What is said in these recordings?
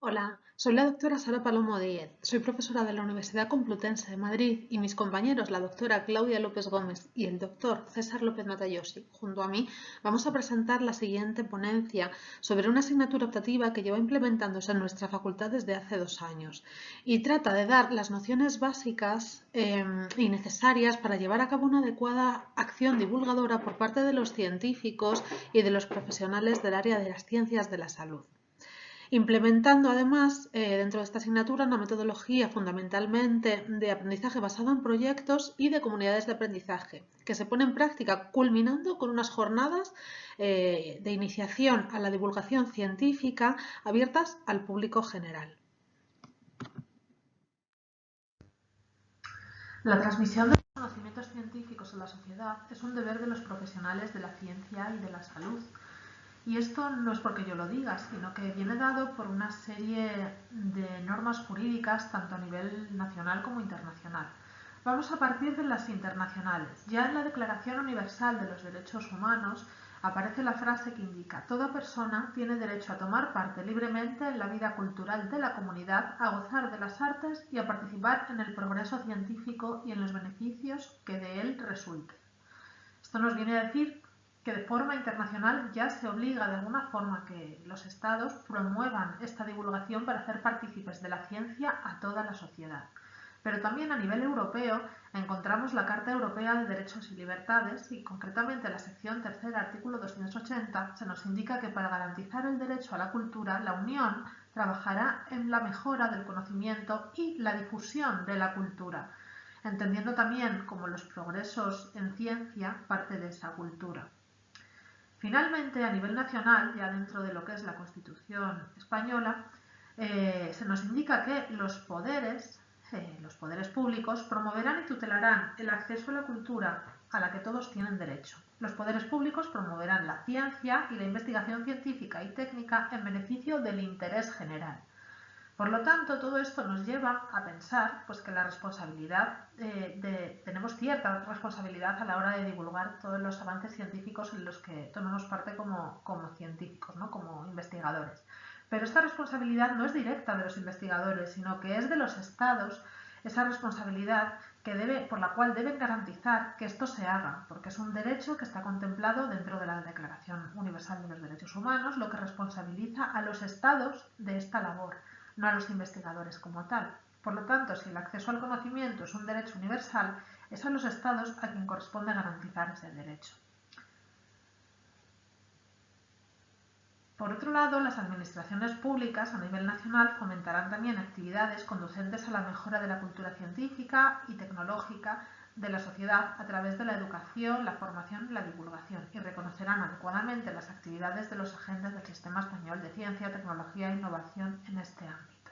Hola, soy la doctora Sara Palomo Díez. Soy profesora de la Universidad Complutense de Madrid y mis compañeros, la doctora Claudia López Gómez y el doctor César López Matayoshi, junto a mí, vamos a presentar la siguiente ponencia sobre una asignatura optativa que lleva implementándose en nuestra facultad desde hace 2 años y trata de dar las nociones básicas y necesarias para llevar a cabo una adecuada acción divulgadora por parte de los científicos y de los profesionales del área de las ciencias de la salud. Implementando además dentro de esta asignatura una metodología fundamentalmente de aprendizaje basado en proyectos y de comunidades de aprendizaje que se pone en práctica culminando con unas jornadas de iniciación a la divulgación científica abiertas al público general. La transmisión de los conocimientos científicos a la sociedad es un deber de los profesionales de la ciencia y de la salud. Y esto no es porque yo lo diga, sino que viene dado por una serie de normas jurídicas, tanto a nivel nacional como internacional. Vamos a partir de las internacionales. Ya en la Declaración Universal de los Derechos Humanos aparece la frase que indica: toda persona tiene derecho a tomar parte libremente en la vida cultural de la comunidad, a gozar de las artes y a participar en el progreso científico y en los beneficios que de él resulten. Esto nos viene a decir que de forma internacional ya se obliga de alguna forma que los estados promuevan esta divulgación para hacer partícipes de la ciencia a toda la sociedad. Pero también a nivel europeo encontramos la Carta Europea de Derechos y Libertades y concretamente la sección tercera, artículo 280, se nos indica que para garantizar el derecho a la cultura, la Unión trabajará en la mejora del conocimiento y la difusión de la cultura, entendiendo también como los progresos en ciencia parte de esa cultura. Finalmente, a nivel nacional, ya dentro de lo que es la Constitución española, se nos indica que los poderes públicos promoverán y tutelarán el acceso a la cultura a la que todos tienen derecho. Los poderes públicos promoverán la ciencia y la investigación científica y técnica en beneficio del interés general. Por lo tanto, todo esto nos lleva a pensar pues, que la responsabilidad tenemos cierta responsabilidad a la hora de divulgar todos los avances científicos en los que tomamos parte como científicos, ¿no? Como investigadores. Pero esta responsabilidad no es directa de los investigadores, sino que es de los estados esa responsabilidad por la cual deben garantizar que esto se haga, porque es un derecho que está contemplado dentro de la Declaración Universal de los Derechos Humanos, lo que responsabiliza a los estados de esta labor, no a los investigadores como tal. Por lo tanto, si el acceso al conocimiento es un derecho universal, es a los estados a quien corresponde garantizar ese derecho. Por otro lado, las administraciones públicas a nivel nacional fomentarán también actividades conducentes a la mejora de la cultura científica y tecnológica de la sociedad a través de la educación, la formación y la divulgación, y reconocerán adecuadamente las actividades de los agentes del Sistema Español de Ciencia, Tecnología e Innovación en este ámbito.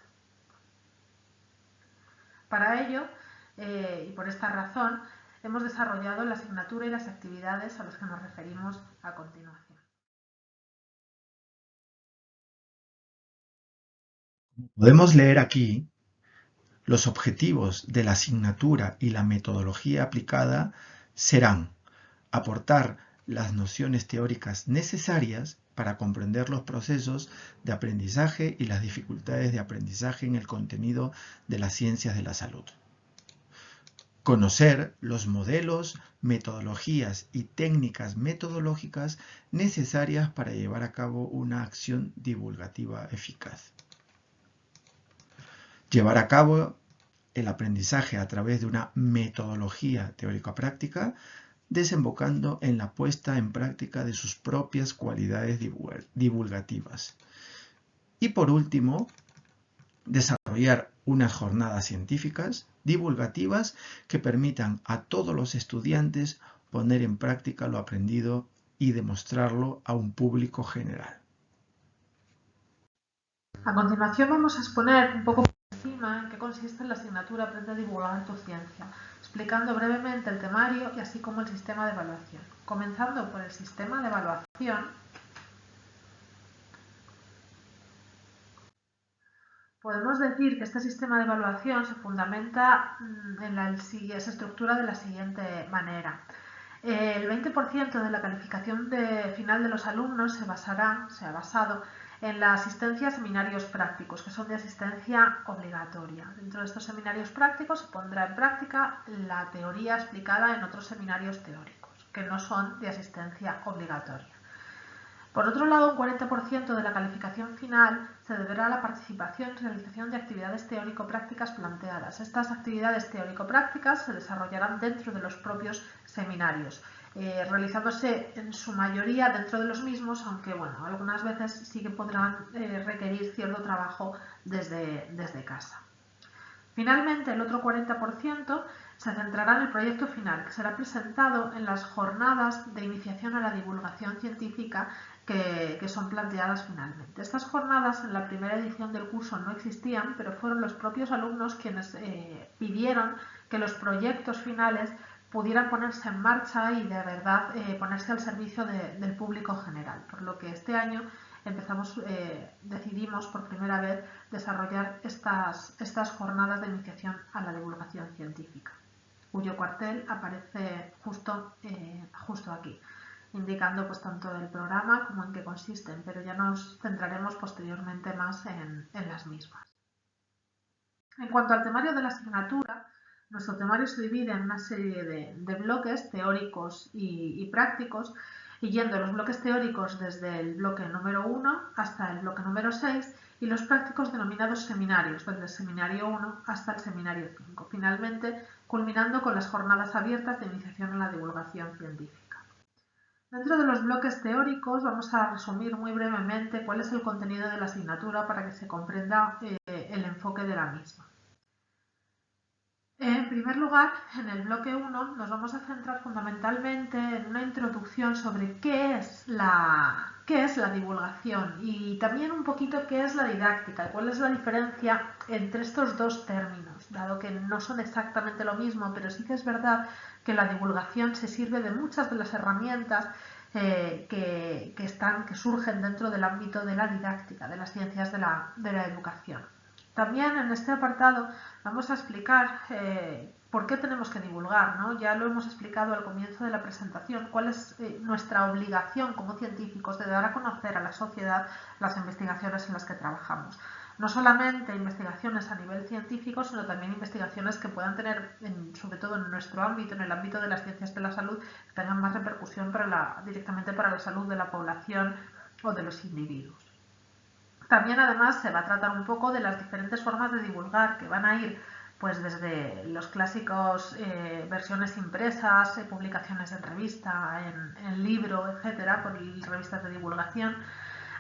Para ello, y por esta razón, hemos desarrollado la asignatura y las actividades a las que nos referimos a continuación. Podemos leer aquí, los objetivos de la asignatura y la metodología aplicada serán aportar las nociones teóricas necesarias para comprender los procesos de aprendizaje y las dificultades de aprendizaje en el contenido de las ciencias de la salud. Conocer los modelos, metodologías y técnicas metodológicas necesarias para llevar a cabo una acción divulgativa eficaz. Llevar a cabo el aprendizaje a través de una metodología teórico-práctica, desembocando en la puesta en práctica de sus propias cualidades divulgativas. Y por último, desarrollar unas jornadas científicas divulgativas que permitan a todos los estudiantes poner en práctica lo aprendido y demostrarlo a un público general. A continuación vamos a exponer un poco por encima en qué consiste la asignatura Aprende a divulgar tu ciencia, explicando brevemente el temario y así como el sistema de evaluación. Comenzando por el sistema de evaluación, podemos decir que este sistema de evaluación se fundamenta se estructura de la siguiente manera. El 20% de la calificación final de los alumnos se ha basado en la asistencia a seminarios prácticos, que son de asistencia obligatoria. Dentro de estos seminarios prácticos se pondrá en práctica la teoría explicada en otros seminarios teóricos, que no son de asistencia obligatoria. Por otro lado, un 40% de la calificación final se deberá a la participación y realización de actividades teórico-prácticas planteadas. Estas actividades teórico-prácticas se desarrollarán dentro de los propios seminarios, realizándose en su mayoría dentro de los mismos, aunque bueno, algunas veces sí que podrán requerir cierto trabajo desde casa. Finalmente, el otro 40% se centrará en el proyecto final, que será presentado en las jornadas de iniciación a la divulgación científica que son planteadas finalmente. Estas jornadas en la primera edición del curso no existían, pero fueron los propios alumnos quienes pidieron que los proyectos finales pudieran ponerse en marcha y de verdad ponerse al servicio del público general, por lo que este año decidimos por primera vez desarrollar estas jornadas de iniciación a la divulgación científica, cuyo cartel aparece justo aquí, indicando pues tanto el programa como en qué consisten, pero ya nos centraremos posteriormente más en las mismas. En cuanto al temario de la asignatura, nuestro temario se divide en una serie de bloques teóricos y prácticos, y yendo los bloques teóricos desde el bloque número 1 hasta el bloque número 6 y los prácticos denominados seminarios, desde el seminario 1 hasta el seminario 5, finalmente culminando con las jornadas abiertas de iniciación en la divulgación científica. Dentro de los bloques teóricos vamos a resumir muy brevemente cuál es el contenido de la asignatura para que se comprenda el enfoque de la misma. En primer lugar, en el bloque 1 nos vamos a centrar fundamentalmente en una introducción sobre qué es la divulgación y también un poquito qué es la didáctica y cuál es la diferencia entre estos dos términos, dado que no son exactamente lo mismo, pero sí que es verdad que la divulgación se sirve de muchas de las herramientas que surgen dentro del ámbito de la didáctica, de las ciencias de la educación. También en este apartado vamos a explicar por qué tenemos que divulgar, ¿no? Ya lo hemos explicado al comienzo de la presentación, cuál es nuestra obligación como científicos de dar a conocer a la sociedad las investigaciones en las que trabajamos. No solamente investigaciones a nivel científico, sino también investigaciones que puedan tener, sobre todo en nuestro ámbito, en el ámbito de las ciencias de la salud, que tengan más repercusión directamente para la salud de la población o de los individuos. También además se va a tratar un poco de las diferentes formas de divulgar que van a ir pues desde los clásicos versiones impresas, publicaciones en revista, en libro, etcétera, por revistas de divulgación,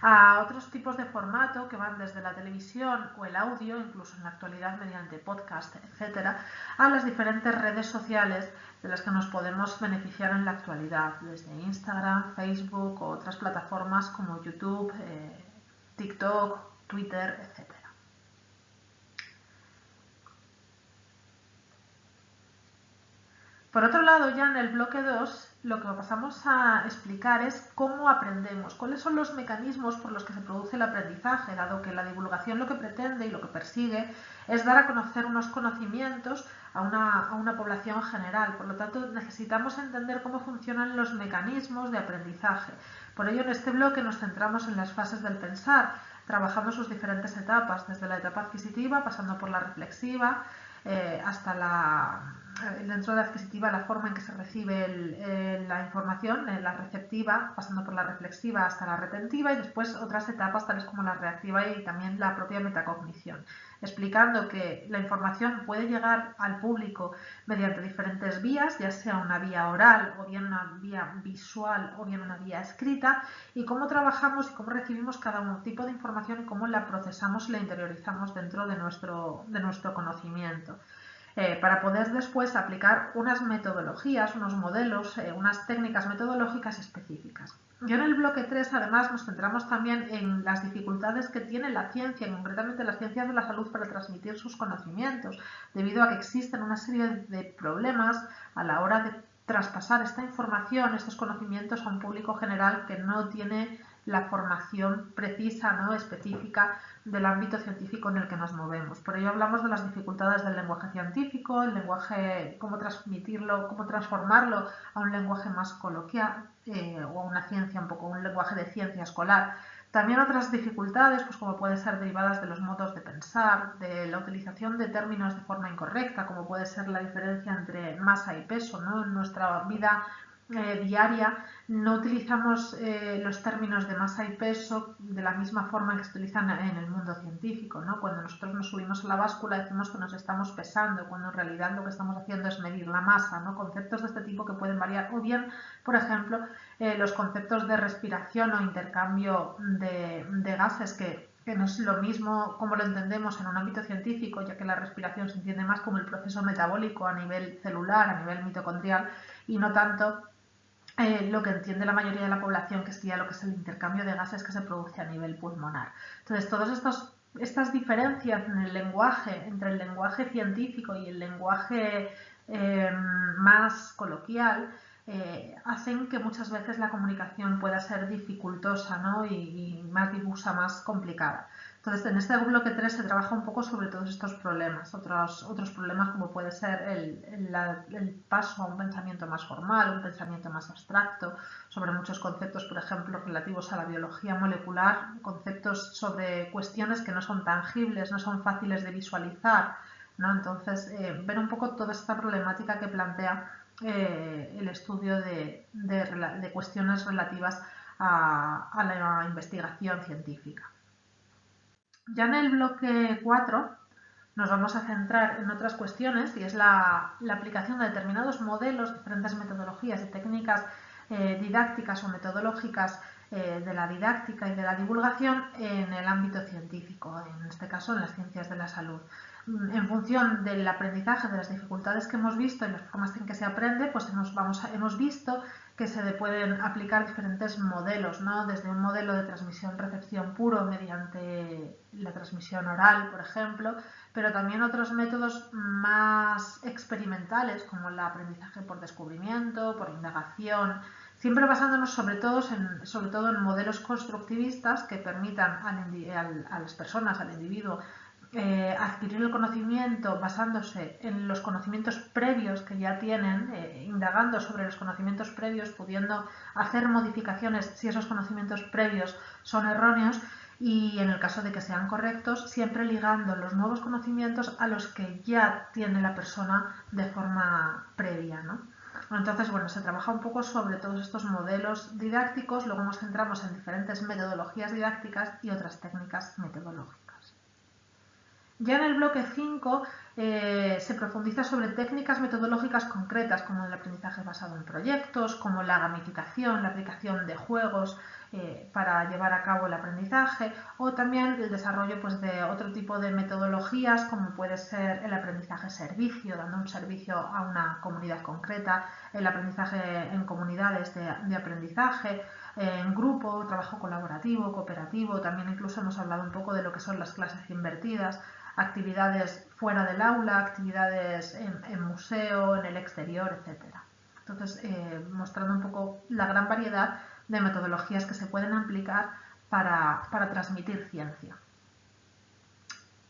a otros tipos de formato que van desde la televisión o el audio, incluso en la actualidad mediante podcast, etcétera, a las diferentes redes sociales de las que nos podemos beneficiar en la actualidad, desde Instagram, Facebook o otras plataformas como YouTube, TikTok, Twitter, etc. Por otro lado, ya en el bloque 2, lo que pasamos a explicar es cómo aprendemos, cuáles son los mecanismos por los que se produce el aprendizaje, dado que la divulgación lo que pretende y lo que persigue es dar a conocer unos conocimientos a una población general. Por lo tanto, necesitamos entender cómo funcionan los mecanismos de aprendizaje. Por ello, en este bloque nos centramos en las fases del pensar, trabajando sus diferentes etapas, desde la etapa adquisitiva, pasando por la reflexiva, hasta dentro de la adquisitiva la forma en que se recibe la información, la receptiva, pasando por la reflexiva hasta la retentiva y después otras etapas tales como la reactiva y también la propia metacognición, explicando que la información puede llegar al público mediante diferentes vías, ya sea una vía oral o bien una vía visual o bien una vía escrita, y cómo trabajamos y cómo recibimos cada tipo de información y cómo la procesamos y la interiorizamos dentro de nuestro conocimiento. Para poder después aplicar unas metodologías, unos modelos, unas técnicas metodológicas específicas. Y en el bloque 3, además, nos centramos también en las dificultades que tiene la ciencia, concretamente las ciencias de la salud, para transmitir sus conocimientos, debido a que existen una serie de problemas a la hora de traspasar esta información, estos conocimientos a un público general que no tiene la formación precisa, ¿no?, específica del ámbito científico en el que nos movemos. Por ello hablamos de las dificultades del lenguaje científico, el lenguaje, cómo transmitirlo, cómo transformarlo a un lenguaje más coloquial o a una ciencia, un lenguaje de ciencia escolar, También otras dificultades, pues como pueden ser derivadas de los modos de pensar, de la utilización de términos de forma incorrecta, como puede ser la diferencia entre masa y peso, ¿no? En nuestra vida diaria no utilizamos los términos de masa y peso de la misma forma que se utilizan en el mundo científico, ¿no? Cuando nosotros nos subimos a la báscula decimos que nos estamos pesando, cuando en realidad lo que estamos haciendo es medir la masa, ¿no? Conceptos de este tipo que pueden variar, o bien, por ejemplo, los conceptos de respiración o intercambio de gases que no es lo mismo como lo entendemos en un ámbito científico, ya que la respiración se entiende más como el proceso metabólico a nivel celular, a nivel mitocondrial, y no tanto lo que entiende la mayoría de la población, que sería lo que es el intercambio de gases que se produce a nivel pulmonar. Entonces, todas estas diferencias en el lenguaje, entre el lenguaje científico y el lenguaje más coloquial, hacen que muchas veces la comunicación pueda ser dificultosa, ¿no? y más difusa, más complicada. Entonces, en este bloque 3 se trabaja un poco sobre todos estos problemas, otros problemas como puede ser el paso a un pensamiento más formal, un pensamiento más abstracto, sobre muchos conceptos, por ejemplo, relativos a la biología molecular, conceptos sobre cuestiones que no son tangibles, no son fáciles de visualizar, ¿no? Entonces, ver un poco toda esta problemática que plantea el estudio de cuestiones relativas a la investigación científica. Ya en el bloque 4 nos vamos a centrar en otras cuestiones y es la aplicación de determinados modelos, diferentes metodologías y técnicas didácticas o metodológicas de la didáctica y de la divulgación en el ámbito científico, en este caso en las ciencias de la salud. En función del aprendizaje, de las dificultades que hemos visto y las formas en que se aprende, pues hemos visto que se pueden aplicar diferentes modelos, ¿no? Desde un modelo de transmisión-recepción puro mediante la transmisión oral, por ejemplo, pero también otros métodos más experimentales como el aprendizaje por descubrimiento, por indagación, siempre basándonos sobre todo en modelos constructivistas que permitan a las personas, al individuo, adquirir el conocimiento basándose en los conocimientos previos que ya tienen, indagando sobre los conocimientos previos, pudiendo hacer modificaciones si esos conocimientos previos son erróneos y en el caso de que sean correctos, siempre ligando los nuevos conocimientos a los que ya tiene la persona de forma previa, ¿no? Entonces, bueno, se trabaja un poco sobre todos estos modelos didácticos, luego nos centramos en diferentes metodologías didácticas y otras técnicas metodológicas. Ya en el bloque 5 se profundiza sobre técnicas metodológicas concretas como el aprendizaje basado en proyectos, como la gamificación, la aplicación de juegos para llevar a cabo el aprendizaje o también el desarrollo pues, de otro tipo de metodologías como puede ser el aprendizaje servicio, dando un servicio a una comunidad concreta, el aprendizaje en comunidades de aprendizaje, en grupo, trabajo colaborativo, cooperativo, también incluso hemos hablado un poco de lo que son las clases invertidas, actividades fuera del aula, actividades en museo, en el exterior, etc. Entonces, mostrando un poco la gran variedad de metodologías que se pueden aplicar para transmitir ciencia.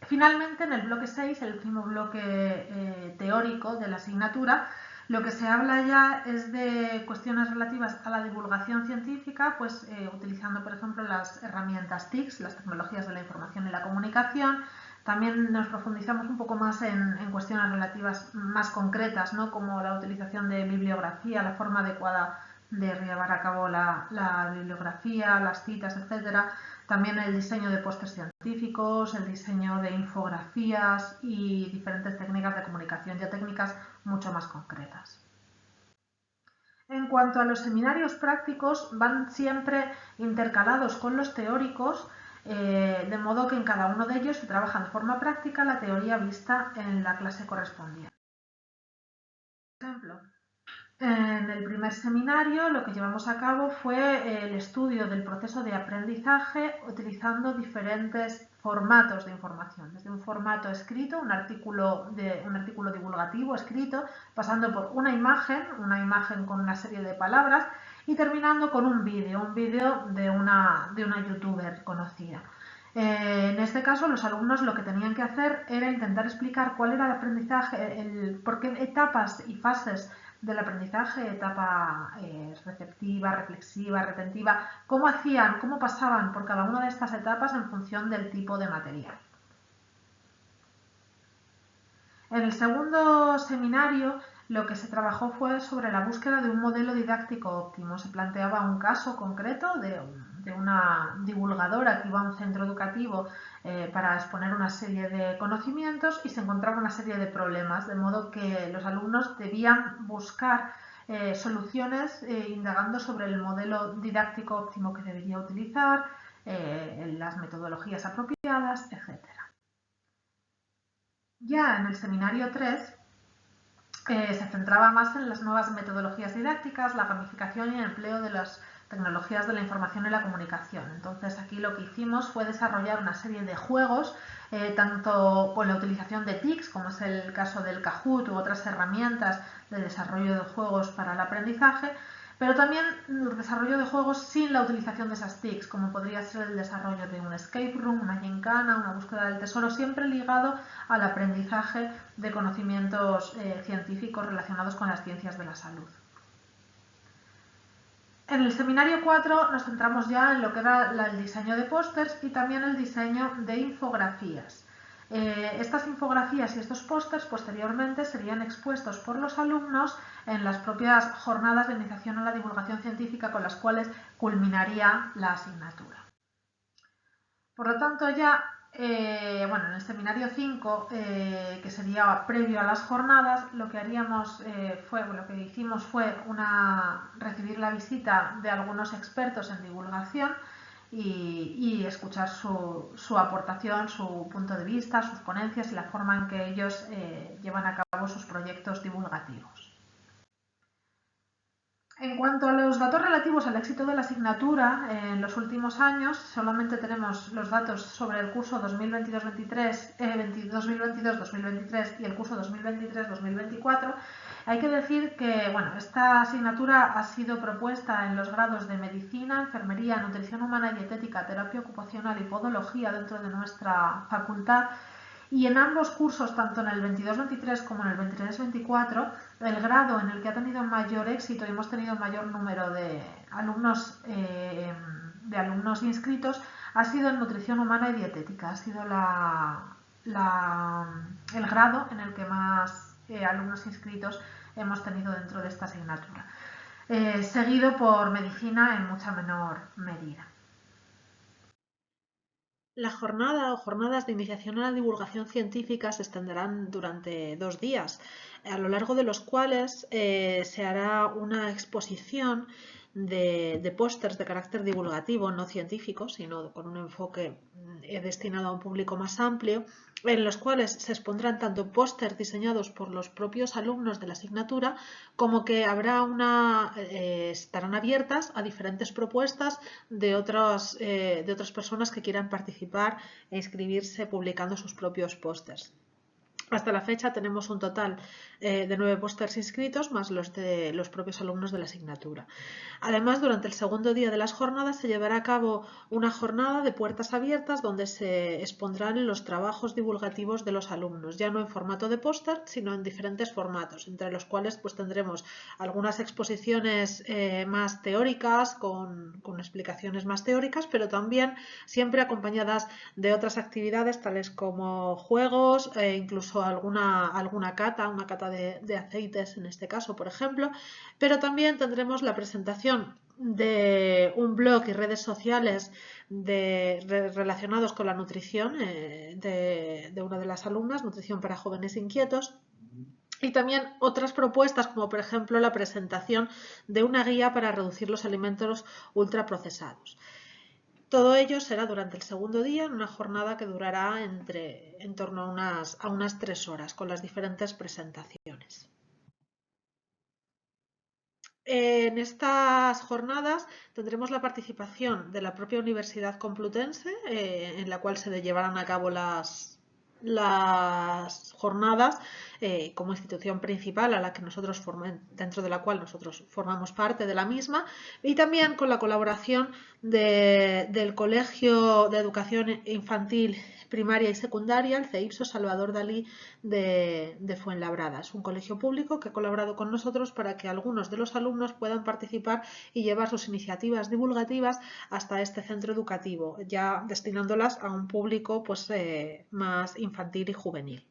Finalmente, en el bloque 6, el último bloque teórico de la asignatura, lo que se habla ya es de cuestiones relativas a la divulgación científica, pues utilizando, por ejemplo, las herramientas TIC, las tecnologías de la información y la comunicación. También nos profundizamos un poco más en cuestiones relativas más concretas, ¿no? Como la utilización de bibliografía, la forma adecuada de llevar a cabo la bibliografía, las citas, etcétera. También el diseño de pósters científicos, el diseño de infografías y diferentes técnicas de comunicación, ya técnicas mucho más concretas. En cuanto a los seminarios prácticos, van siempre intercalados con los teóricos, de modo que en cada uno de ellos se trabaja de forma práctica la teoría vista en la clase correspondiente. Por ejemplo, en el primer seminario lo que llevamos a cabo fue el estudio del proceso de aprendizaje utilizando diferentes formatos de información, desde un formato escrito, un artículo divulgativo escrito, pasando por una imagen con una serie de palabras y terminando con un vídeo de una youtuber conocida. En este caso, los alumnos lo que tenían que hacer era intentar explicar cuál era el aprendizaje, por qué etapas y fases del aprendizaje, etapa receptiva, reflexiva, retentiva, cómo pasaban por cada una de estas etapas en función del tipo de material. En el segundo seminario lo que se trabajó fue sobre la búsqueda de un modelo didáctico óptimo. Se planteaba un caso concreto de una divulgadora que iba a un centro educativo para exponer una serie de conocimientos y se encontraba una serie de problemas, de modo que los alumnos debían buscar soluciones indagando sobre el modelo didáctico óptimo que debería utilizar, las metodologías apropiadas, etc. Ya en el seminario 3 se centraba más en las nuevas metodologías didácticas, la gamificación y el empleo de las tecnologías de la información y la comunicación. Entonces aquí lo que hicimos fue desarrollar una serie de juegos, tanto con la utilización de TICs, como es el caso del Kahoot u otras herramientas de desarrollo de juegos para el aprendizaje, pero también el desarrollo de juegos sin la utilización de esas TICs, como podría ser el desarrollo de un escape room, una gincana, una búsqueda del tesoro, siempre ligado al aprendizaje de conocimientos científicos relacionados con las ciencias de la salud. En el seminario 4 nos centramos ya en lo que era el diseño de pósters y también el diseño de infografías. Estas infografías y estos pósters posteriormente serían expuestos por los alumnos en las propias jornadas de iniciación a la divulgación científica con las cuales culminaría la asignatura. Por lo tanto, ya en el seminario 5, que sería previo a las jornadas, lo que hicimos fue recibir la visita de algunos expertos en divulgación y escuchar su aportación, su punto de vista, sus ponencias y la forma en que ellos llevan a cabo sus proyectos divulgativos. En cuanto a los datos relativos al éxito de la asignatura, en los últimos años solamente tenemos los datos sobre el curso 2022-2023 y el curso 2023-2024. Hay que decir que esta asignatura ha sido propuesta en los grados de Medicina, Enfermería, Nutrición Humana y Dietética, Terapia Ocupacional y Podología dentro de nuestra facultad. Y en ambos cursos, tanto en el 22-23 como en el 23-24, el grado en el que ha tenido mayor éxito y hemos tenido mayor número de alumnos inscritos ha sido en Nutrición Humana y Dietética. Ha sido el grado en el que más alumnos inscritos hemos tenido dentro de esta asignatura, seguido por Medicina en mucha menor medida. La jornada o jornadas de iniciación a la divulgación científica se extenderán durante 2 días, a lo largo de los cuales se hará una exposición de pósters de carácter divulgativo, no científico, sino con un enfoque destinado a un público más amplio, en los cuales se expondrán tanto pósters diseñados por los propios alumnos de la asignatura, como que estarán abiertas a diferentes propuestas de otras personas que quieran participar e inscribirse publicando sus propios pósters. Hasta la fecha tenemos un total de 9 pósters inscritos, más los de los propios alumnos de la asignatura. Además, durante el segundo día de las jornadas se llevará a cabo una jornada de puertas abiertas donde se expondrán los trabajos divulgativos de los alumnos, ya no en formato de póster, sino en diferentes formatos, entre los cuales pues tendremos algunas exposiciones más teóricas, con explicaciones más teóricas, pero también siempre acompañadas de otras actividades tales como juegos, incluso alguna cata, una cata de aceites en este caso, por ejemplo, pero también tendremos la presentación de un blog y redes sociales relacionados con la nutrición de una de las alumnas, Nutrición para Jóvenes Inquietos, y también otras propuestas como por ejemplo la presentación de una guía para reducir los alimentos ultraprocesados. Todo ello será durante el segundo día en una jornada que durará en torno a unas 3 horas con las diferentes presentaciones. En estas jornadas tendremos la participación de la propia Universidad Complutense, en la cual se llevarán a cabo las jornadas como institución principal dentro de la cual nosotros formamos parte de la misma, y también con la colaboración del Colegio de Educación Infantil primaria y secundaria, el CEIPSO Salvador Dalí de Fuenlabrada. Es un colegio público que ha colaborado con nosotros para que algunos de los alumnos puedan participar y llevar sus iniciativas divulgativas hasta este centro educativo, ya destinándolas a un público pues, más infantil y juvenil.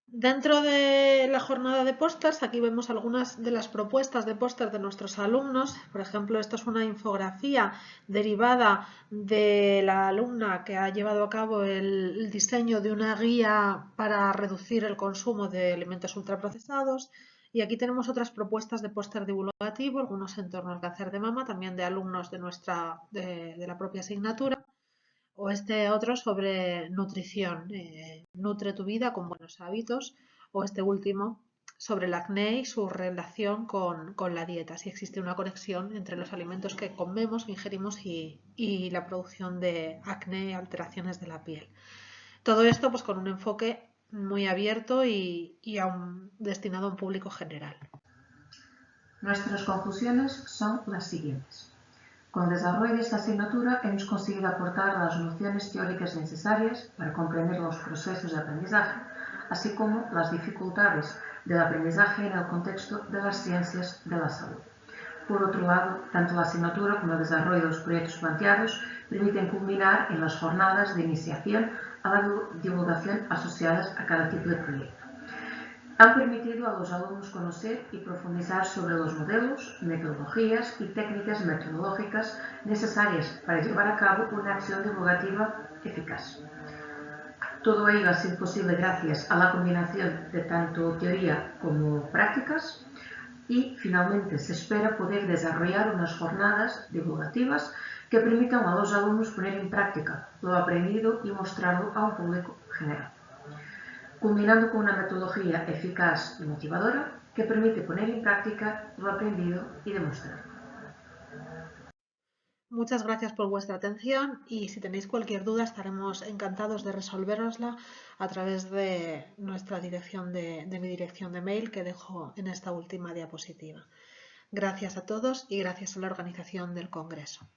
Dentro de la jornada de pósters, aquí vemos algunas de las propuestas de póster de nuestros alumnos. Por ejemplo, esto es una infografía derivada de la alumna que ha llevado a cabo el diseño de una guía para reducir el consumo de alimentos ultraprocesados. Y aquí tenemos otras propuestas de póster divulgativo, algunos en torno al cáncer de mama, también de alumnos de la propia asignatura. O este otro sobre nutrición, nutre tu vida con buenos hábitos. O este último sobre el acné y su relación con la dieta, si existe una conexión entre los alimentos que comemos, ingerimos y la producción de acné y alteraciones de la piel. Todo esto pues con un enfoque muy abierto y destinado a un público general. Nuestras conclusiones son las siguientes. Con el desarrollo de esta asignatura hemos conseguido aportar las nociones teóricas necesarias para comprender los procesos de aprendizaje, así como las dificultades del aprendizaje en el contexto de las ciencias de la salud. Por otro lado, tanto la asignatura como el desarrollo de los proyectos planteados permiten culminar en las jornadas de iniciación a la divulgación asociadas a cada tipo de proyecto. Han permitido a los alumnos conocer y profundizar sobre los modelos, metodologías y técnicas metodológicas necesarias para llevar a cabo una acción divulgativa eficaz. Todo ello ha sido posible gracias a la combinación de tanto teoría como prácticas y, finalmente, se espera poder desarrollar unas jornadas divulgativas que permitan a los alumnos poner en práctica lo aprendido y mostrarlo a un público general, culminando con una metodología eficaz y motivadora que permite poner en práctica lo aprendido y demostrarlo. Muchas gracias por vuestra atención y si tenéis cualquier duda estaremos encantados de resolverosla a través de nuestra dirección de mi dirección de mail que dejo en esta última diapositiva. Gracias a todos y gracias a la organización del Congreso.